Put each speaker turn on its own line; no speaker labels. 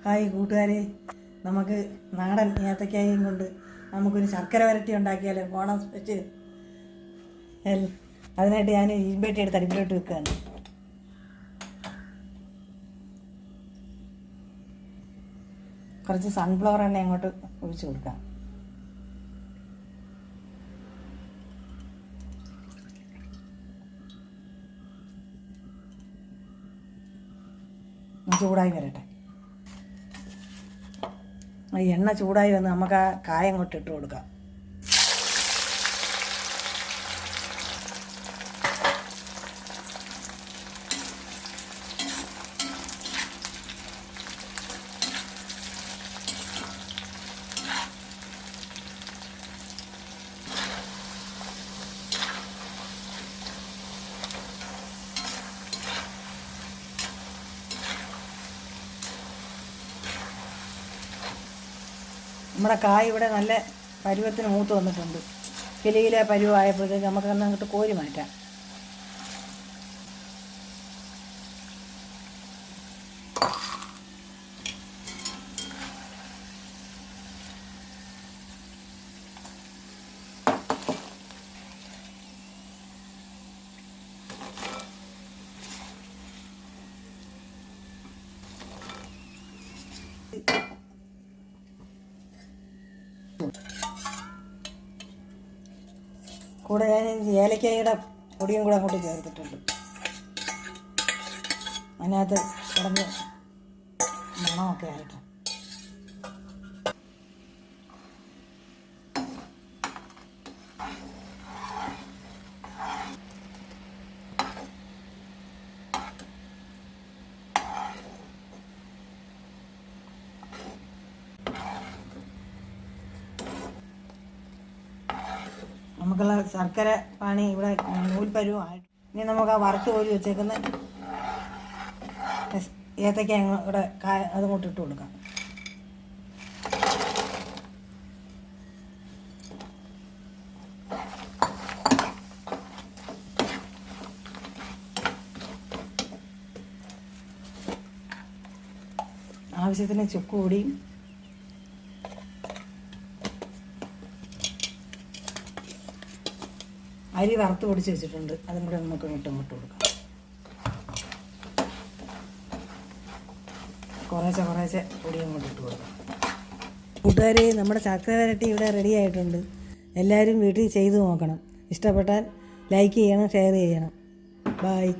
Hi കൂട്ടുകാരെ, നമുക്ക് നാടൻ ഏത്തക്കായും കൊണ്ട് നമുക്കൊരു ശർക്കര വരട്ടി ഉണ്ടാക്കിയാലോ? ഓണം സ്പെഷ്യൽ. അതിനായിട്ട് ഞാൻ ഈമ്പേട്ടി എടുത്ത് അടുപ്പിലോട്ട് വെക്കുകയാണ്. കുറച്ച് സൺഫ്ലവർ എണ്ണ അങ്ങോട്ട് ഒഴിച്ച് കൊടുക്കാം. ചൂടായി വരട്ടെ. ഈ എണ്ണ ചൂടായി വന്ന് നമുക്ക് ആ കായം കൊണ്ട് ഇട്ട് കൊടുക്കാം. നമ്മുടെ കായ ഇവിടെ നല്ല പരുവത്തിന് മൂത്ത് വന്നിട്ടുണ്ട്. കിളിയിലെ പരുവായപ്പോഴത്തേക്ക് നമുക്കന്ന് അങ്ങോട്ട് കോരി മാറ്റാം. കൂടെ ഞാൻ ഏലക്കായുടെ പൊടിയും കൂടെ അങ്ങോട്ട് ചേർത്തിട്ടുണ്ട്. അതിനകത്ത് കിടന്ന് മണമൊക്കെ ആയിട്ട് നമുക്കുള്ള ശർക്കര പാനി ഇവിടെ നൂൽപ്പരുവായിട്ട്. ഇനി നമുക്ക് ആ വറുത്ത് കോരി വെച്ചേക്കുന്ന ഏത്തക്ക ഇവിടെ അതുകൊണ്ട് ഇട്ട് കൊടുക്കാം. ആവശ്യത്തിന് ചുക്ക് പൊടിയും അരി വറുത്ത് പൊടിച്ച് വെച്ചിട്ടുണ്ട്. അതും കൂടെ നമുക്ക് ഇങ്ങോട്ട് കൊടുക്കാം. കുറേശ്ശെ പൊടിയും കൊണ്ട് ഇട്ട് കൊടുക്കാം. കൂട്ടുകാരെ, നമ്മുടെ ശർക്കര വരട്ടി ഇവിടെ റെഡി ആയിട്ടുണ്ട്. എല്ലാവരും വീട്ടിൽ ചെയ്തു നോക്കണം. ഇഷ്ടപ്പെട്ടാൽ ലൈക്ക് ചെയ്യണം, ഷെയർ ചെയ്യണം. ബായ്.